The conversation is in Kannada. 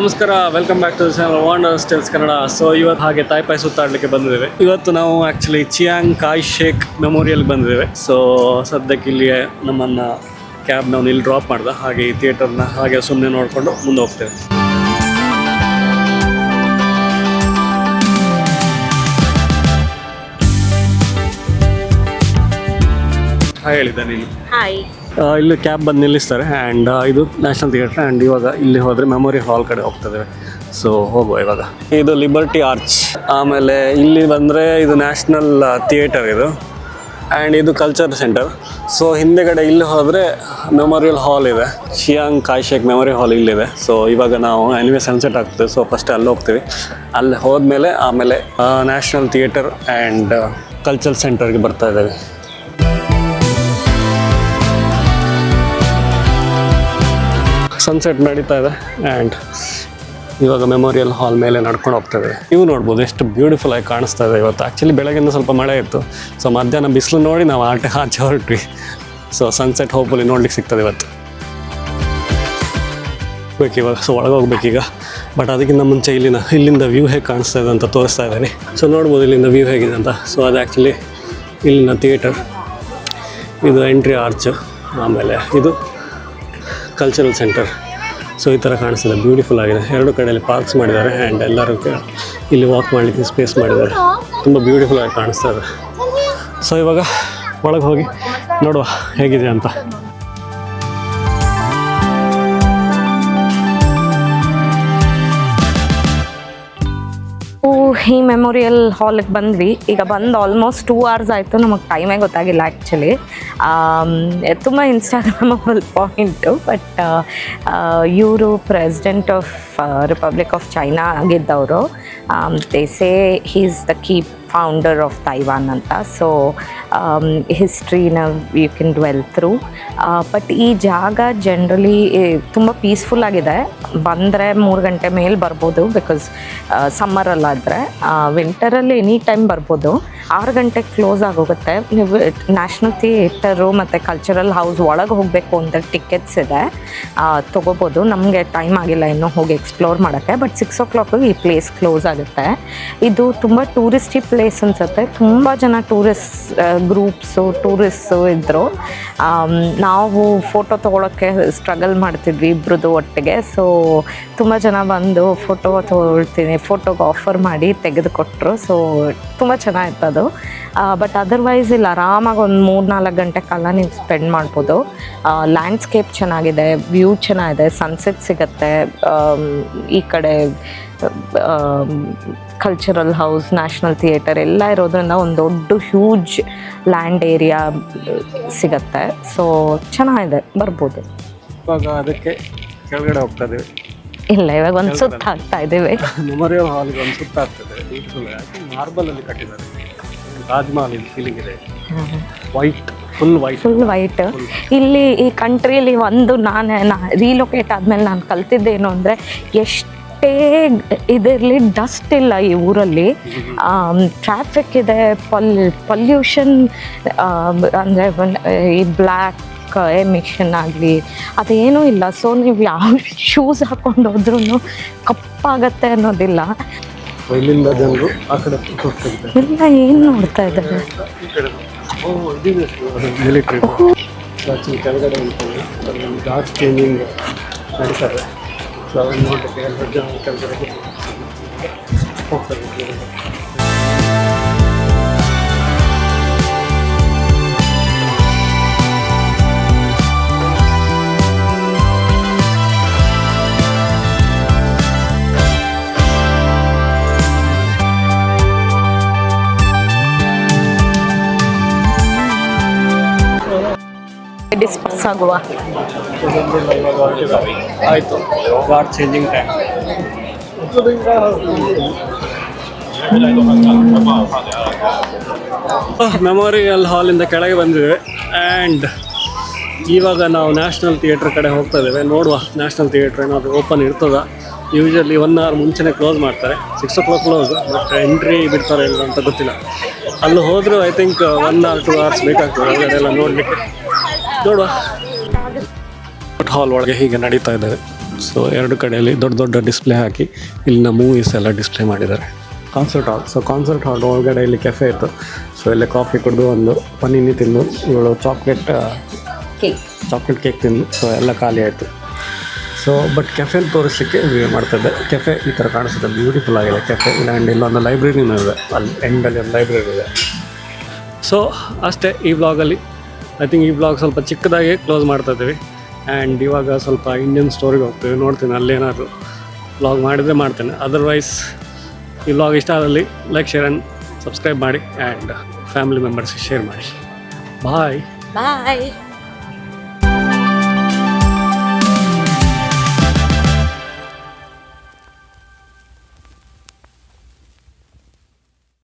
ನಮಸ್ಕಾರ, welcome back to the channel wanders tales Kannada. So ಇವತ್ತು ಹಾಗೆ ತಾಯ್ಪಾಯಿ ಸುತ್ತಾಡಲಿಕ್ಕೆ ಬಂದಿದ್ದೇವೆ. ಇವತ್ತು ನಾವು ಆ್ಯಕ್ಚುಲಿ ಚಿಯಾಂಗ್ ಕಾಯ್ ಶೇಕ್ ಮೆಮೋರಿಯಲ್ಗೆ ಬಂದಿದ್ದೇವೆ. ಸೊ ಸದ್ಯಕ್ಕೆ ಇಲ್ಲಿಯೇ ನಮ್ಮನ್ನು ಕ್ಯಾಬ್ನವ್ನು ಇಲ್ಲಿ ಡ್ರಾಪ್ ಮಾಡ್ದೆ. ಹಾಗೆ ಈ ಥಿಯೇಟರ್ನ ಹಾಗೆ ಸುಮ್ಮನೆ ನೋಡಿಕೊಂಡು ಮುಂದೆ ಹೋಗ್ತೇವೆ. ಹಾಯ್ ಹೇಳಿದ್ದೆ ನೀನು. ಹಾಯ್. ಇಲ್ಲಿ ಕ್ಯಾಬ್ ಬಂದು ನಿಲ್ಲಿಸ್ತಾರೆ ಆ್ಯಂಡ್ ಇದು ನ್ಯಾಷನಲ್ ಥಿಯೇಟ್ರ್ ಆ್ಯಂಡ್ ಇವಾಗ ಇಲ್ಲಿ ಹೋದರೆ ಮೆಮೊರಿ ಹಾಲ್ ಕಡೆ ಹೋಗ್ತದೆ. ಸೊ ಹೋಗುವ ಇವಾಗ. ಇದು ಲಿಬರ್ಟಿ ಆರ್ಚ್, ಆಮೇಲೆ ಇಲ್ಲಿ ಬಂದರೆ ಇದು ನ್ಯಾಷನಲ್ ಥಿಯೇಟರ್ ಇದು ಆ್ಯಂಡ್ ಇದು ಕಲ್ಚರ್ ಸೆಂಟರ್. ಸೊ ಹಿಂದೆಗಡೆ ಇಲ್ಲಿ ಹೋದರೆ ಮೆಮೋರಿಯಲ್ ಹಾಲ್ ಇದೆ, ಚಿಯಾಂಗ್ ಕಾಯ್ ಶೇಕ್ ಮೆಮೊರಿ ಹಾಲ್ ಇಲ್ಲಿದೆ. ಸೊ ಇವಾಗ ನಾವು ಎನಿವೆ ಸನ್ಸೆಟ್ ಆಗ್ತದೆ, ಸೊ ಫಸ್ಟ್ ಅಲ್ಲಿ ಹೋಗ್ತೀವಿ. ಅಲ್ಲಿ ಹೋದ್ಮೇಲೆ ಆಮೇಲೆ ನ್ಯಾಷನಲ್ ಥಿಯೇಟರ್ ಆ್ಯಂಡ್ ಕಲ್ಚರ್ ಸೆಂಟರ್ಗೆ ಬರ್ತಾ ಇದ್ದೇವೆ. ಸನ್ಸೆಟ್ ನಡೀತಾ ಇದೆ ಆ್ಯಂಡ್ ಇವಾಗ ಮೆಮೋರಿಯಲ್ ಹಾಲ್ ಮೇಲೆ ನಡ್ಕೊಂಡು ಹೋಗ್ತದೆ. ನೀವು ನೋಡ್ಬೋದು ಎಷ್ಟು ಬ್ಯೂಟಿಫುಲ್ ಆಗಿ ಕಾಣಿಸ್ತಾ ಇದೆ. ಇವತ್ತು ಆ್ಯಕ್ಚುಲಿ ಬೆಳಗ್ಗೆಯಿಂದ ಸ್ವಲ್ಪ ಮಳೆ ಇತ್ತು. ಸೊ ಮಧ್ಯಾಹ್ನ ಬಿಸಿಲು ನೋಡಿ ನಾವು ಆಚೆ ಹೊರಟ್ವಿ. ಸೊ ಸನ್ಸೆಟ್ ಹೋಪ್ಫುಲಿ ನೋಡ್ಲಿಕ್ಕೆ ಸಿಗ್ತದೆ ಇವತ್ತು. ಇವಾಗ ಸೊ ಒಳಗೆ ಹೋಗ್ಬೇಕೀಗ. ಬಟ್ ಅದಕ್ಕಿಂತ ಮುಂಚೆ ಇಲ್ಲಿಂದ ವ್ಯೂ ಹೇಗೆ ಕಾಣಿಸ್ತಾ ಇದೆ ಅಂತ ತೋರಿಸ್ತಾ ಇದ್ದೀನಿ. ಸೊ ನೋಡ್ಬೋದು ಇಲ್ಲಿಂದ ವ್ಯೂ ಹೇಗಿದೆ ಅಂತ. ಸೊ ಅದು ಆ್ಯಕ್ಚುಲಿ ಇಲ್ಲಿನ ಥಿಯೇಟರ್, ಇದು ಎಂಟ್ರಿ ಆರ್ಚ್, ಆಮೇಲೆ ಇದು ಕಲ್ಚರಲ್ ಸೆಂಟರ್. ಸೊ ಈ ಥರ ಕಾಣಿಸ್ತಿದೆ, ಬ್ಯೂಟಿಫುಲ್ ಆಗಿದೆ. ಎರಡು ಕಡೆಯಲ್ಲಿ ಪಾರ್ಕ್ಸ್ ಮಾಡಿದ್ದಾರೆ ಆ್ಯಂಡ್ ಎಲ್ಲರೂ ಇಲ್ಲಿ ವಾಕ್ ಮಾಡಲಿಕ್ಕೆ ಸ್ಪೇಸ್ ಮಾಡಿದ್ದಾರೆ. ತುಂಬ ಬ್ಯೂಟಿಫುಲ್ ಆಗಿ ಕಾಣಿಸ್ತಾ ಇದೆ. ಸೊ ಇವಾಗ ಒಳಗೆ ಹೋಗಿ ನೋಡುವ ಹೇಗಿದೆ ಅಂತ. ಈ ಮೆಮೋರಿಯಲ್ ಹಾಲಿಗೆ ಬಂದ್ವಿ. ಈಗ ಬಂದು ಆಲ್ಮೋಸ್ಟ್ 2 hours ಆಯಿತು. ನಮಗೆ ಟೈಮೇ ಗೊತ್ತಾಗಿಲ್ಲ ಆ್ಯಕ್ಚುಲಿ. ತುಂಬ ಇನ್ಸ್ಟಾಗ್ರಾಮಬಲ್ ಪಾಯಿಂಟು. ಬಟ್ ಇವರು president of republic of China ಆಗಿದ್ದವರು. They say he is the key founder of Taiwan ಅಂತ. ಸೊ ಹಿಸ್ಟ್ರಿನ you can dwell through. But ಈ ಜಾಗ ಜನರಲಿ ತುಂಬ ಪೀಸ್ಫುಲ್ ಆಗಿದೆ. ಬಂದರೆ 3 ಗಂಟೆ ಮೇಲೆ ಬರ್ಬೋದು, ಬಿಕಾಸ್ ಸಮ್ಮರಲ್ಲಾದರೆ. ವಿಂಟರಲ್ಲಿ ಎನಿ ಟೈಮ್ ಬರ್ಬೋದು. 6 ಗಂಟೆಗೆ ಕ್ಲೋಸ್ ಆಗೋಗುತ್ತೆ. ನೀವು ನ್ಯಾಷನಲ್ ಥಿಯೇಟರು ಮತ್ತು ಕಲ್ಚರಲ್ ಹೌಸ್ ಒಳಗೆ ಹೋಗಬೇಕು ಅಂದರೆ ಟಿಕೆಟ್ಸ್ ಇದೆ, ತೊಗೋಬೋದು. ನಮಗೆ ಟೈಮ್ ಆಗಿಲ್ಲ ಇನ್ನೂ ಹೋಗಿ ಎಕ್ಸ್ಪ್ಲೋರ್ ಮಾಡೋಕ್ಕೆ. ಬಟ್ 6 o'clock ಈ ಪ್ಲೇಸ್ ಕ್ಲೋಸ್ ಆಗುತ್ತೆ. ಇದು ತುಂಬ ಟೂರಿಸ್ಟಿ ಪ್ಲೇಸ್ ಅನಿಸುತ್ತೆ. ತುಂಬ ಜನ ಗ್ರೂಪ್ಸು ಟೂರಿಸ್ಟು ಇದ್ದರು. ನಾವು ಫೋಟೋ ತೊಗೊಳಕ್ಕೆ ಸ್ಟ್ರಗಲ್ ಮಾಡ್ತಿದ್ವಿ ಇಬ್ಬರದು ಒಟ್ಟಿಗೆ. ಸೊ ತುಂಬ ಜನ ಬಂದು ಫೋಟೋಗೆ ಆಫರ್ ಮಾಡಿ ತೆಗೆದುಕೊಟ್ರು. ಸೊ ತುಂಬ ಚೆನ್ನಾಗಿತ್ತು ಅದು. ಬಟ್ ಅದರ್ವೈಸ್ ಇಲ್ಲಿ ಆರಾಮಾಗಿ ಒಂದು 3-4 ಗಂಟೆ ಕಾಲ ನೀವು ಸ್ಪೆಂಡ್ ಮಾಡ್ಬೋದು. ಲ್ಯಾಂಡ್ಸ್ಕೇಪ್ ಚೆನ್ನಾಗಿದೆ, ವ್ಯೂ ಚೆನ್ನಾಗಿದೆ, ಸನ್ಸೆಟ್ ಸಿಗುತ್ತೆ. ಈ ಕಡೆ ಕಲ್ಚರಲ್ ಹೌಸ್, ನ್ಯಾಷನಲ್ ಥಿಯೇಟರ್ ಎಲ್ಲ ಇರೋದ್ರಿಂದ ಒಂದು ದೊಡ್ಡ ಹ್ಯೂಜ್ ಲ್ಯಾಂಡ್ ಏರಿಯಾ ಸಿಗತ್ತೆ. ಸೊ ಚೆನ್ನಾಗಿದೆ, ಬರ್ಬೋದು. ಇವಾಗ ಅದಕ್ಕೆ ಕೆಳಗಡೆ ಹೋಗ್ತಾ ಇದ್ದೀವಿ. ಇಲ್ಲ, ಇವಾಗ ಒಂದು ಸುತ್ತ ಆಗ್ತಾ ಇದ್ದೀವಿ. ಮೆಮೋರಿಯಲ್ ಹಾಲ್ಗೆ ಒಂದು ಸುತ್ತ ಆಗ್ತದೆ. ಮಾರ್ಬಲಲ್ಲಿ ಕಟ್ಟಿದ್ದಾರೆ. ತಾಜ್ಮಹಲ್ ಇಲ್ಲಿ ಫೀಲಿಂಗ್ ಇದೆ. Full white. ಇಲ್ಲಿ ಈ ಕಂಟ್ರಿಯಲ್ಲಿ ಒಂದು ನಾನು ರೀಲೊಕೇಟ್ ಆದಮೇಲೆ ನಾನು ಕಲ್ತಿದ್ದೇನು ಅಂದರೆ, ಎಷ್ಟೇ ಇದಿರಲಿ ಡಸ್ಟ್ ಇಲ್ಲ ಈ ಊರಲ್ಲಿ. ಟ್ರಾಫಿಕ್ ಇದೆ, ಪೊಲ್ಯೂಷನ್ ಅಂದರೆ ಈ ಬ್ಲ್ಯಾಕ್ ಎಮಿಷನ್ ಆಗಲಿ ಅದೇನೂ ಇಲ್ಲ. ಸೊ ನೀವು ಯಾವ ಶೂಸ್ ಹಾಕೊಂಡು ಹೋದ್ರೂ ಕಪ್ಪಾಗತ್ತೆ ಅನ್ನೋದಿಲ್ಲ. ಇಲ್ಲಿಂದ ಜನರು ಆ ಕಡೆ ಇಲ್ಲ, ಏನು ನೋಡ್ತಾ ಇದ್ದಾರೆ? ಮಿಲಿಟ್ರಿ ಕೆಳಗಡೆ ಗಾರ್ಡ್ಸ್ ಚೇಂಜಿಂಗ್ ನಡೀತಾರೆ. ಸೊ ಅದನ್ನು ನೋಡಲಿಕ್ಕೆ ಎಲ್ಲ ಜನ ಕೆಳಗಡೆ ಹೋಗ್ತಾರೆ. ಡಿಸ್ಪರ್ಸ್ ಆಗುವ ಆಯಿತು. Guard changing time. ಮೆಮೋರಿಯಲ್ ಹಾಲಿಂದ ಕೆಳಗೆ ಬಂದಿದ್ದೇವೆ ಆ್ಯಂಡ್ ಇವಾಗ ನಾವು ನ್ಯಾಷನಲ್ ಥಿಯೇಟ್ರ್ ಕಡೆ ಹೋಗ್ತಾ ಇದ್ದೇವೆ. ನೋಡುವ ನ್ಯಾಷನಲ್ ಥಿಯೇಟ್ರ್ ಏನಾದರೂ ಓಪನ್ ಇರ್ತದ. ಯೂಶ್ವಲಿ 1 hour ಮುಂಚೆನೇ ಕ್ಲೋಸ್ ಮಾಡ್ತಾರೆ. 6 o'clock ಕ್ಲೋಸ್. ಬಟ್ ಎಂಟ್ರಿ ಬಿಡ್ತಾರೆ ಇಲ್ಲ ಅಂತ ಗೊತ್ತಿಲ್ಲ. ಅಲ್ಲಿ ಹೋದರೂ ಐ ಥಿಂಕ್ 1 or 2 hours ಬೇಕಾಗ್ತದೆ ಹೊರಗಡೆ ಎಲ್ಲ ನೋಡಲಿಕ್ಕೆ. ನೋಡುವ. ಹಾಲ್ ಒಳಗೆ ಹೀಗೆ ನಡೀತಾ ಇದ್ದೇವೆ. ಸೊ ಎರಡು ಕಡೆಯಲ್ಲಿ ದೊಡ್ಡ ದೊಡ್ಡ ಡಿಸ್ಪ್ಲೇ ಹಾಕಿ ಇಲ್ಲಿನ ಮೂವೀಸ್ ಎಲ್ಲ ಡಿಸ್ಪ್ಲೇ ಮಾಡಿದ್ದಾರೆ. ಕಾನ್ಸರ್ಟ್ ಹಾಲ್. ಸೊ ಕಾನ್ಸರ್ಟ್ ಹಾಲ್ ಒಳಗಡೆ ಇಲ್ಲಿ ಕೆಫೆ ಇತ್ತು. ಸೊ ಇಲ್ಲೇ ಕಾಫಿ ಕುಡಿದು ಒಂದು ಪನ್ನೀನಿ ತಿಂದು ಇವಳು ಚಾಕ್ಲೇಟ್ ಕೇಕ್ ತಿಂದು ಸೊ ಎಲ್ಲ ಖಾಲಿ ಆಯಿತು. ಸೊ ಬಟ್ ಕೆಫೆನ ತೋರಿಸ್ಲಿಕ್ಕೆ ವ್ಯೂ ಮಾಡ್ತಿದ್ದೆ. ಕೆಫೆ ಈ ಥರ ಕಾಣಿಸುತ್ತೆ, ಬ್ಯೂಟಿಫುಲ್ ಆಗಿದೆ ಕೆಫೆ. ಆ್ಯಂಡ್ ಇಲ್ಲೊಂದು ಲೈಬ್ರರಿನೂ ಇದೆ, ಅಲ್ಲಿ ಎಂಡಲ್ಲಿ ಒಂದು ಲೈಬ್ರರಿ ಇದೆ. ಸೊ ಅಷ್ಟೇ ಈ ವ್ಲಾಗಲ್ಲಿ. ಐ ಥಿಂಕ್ ಈ ವ್ಲಾಗ್ ಸ್ವಲ್ಪ ಚಿಕ್ಕದಾಗಿ ಕ್ಲೋಸ್ ಮಾಡ್ತಾ ಇದ್ದೀವಿ. ಆ್ಯಂಡ್ ಇವಾಗ ಸ್ವಲ್ಪ ಇಂಡಿಯನ್ ಸ್ಟೋರಿಗೆ ಹೋಗ್ತೀವಿ. ನೋಡ್ತೀನಿ ಅಲ್ಲೇನಾದ್ರು ವ್ಲಾಗ್ ಮಾಡಿದರೆ ಮಾಡ್ತೇನೆ. ಅದರ್ವೈಸ್ ಈ ವ್ಲಾಗ್ ಇಷ್ಟ ಆದಲ್ಲಿ ಲೈಕ್, ಶೇರ್ ಆ್ಯಂಡ್ ಸಬ್ಸ್ಕ್ರೈಬ್ ಮಾಡಿ. ಆ್ಯಂಡ್ ಫ್ಯಾಮಿಲಿ ಮೆಂಬರ್ಸ್ಗೆ ಶೇರ್ ಮಾಡಿ. ಬಾಯ್.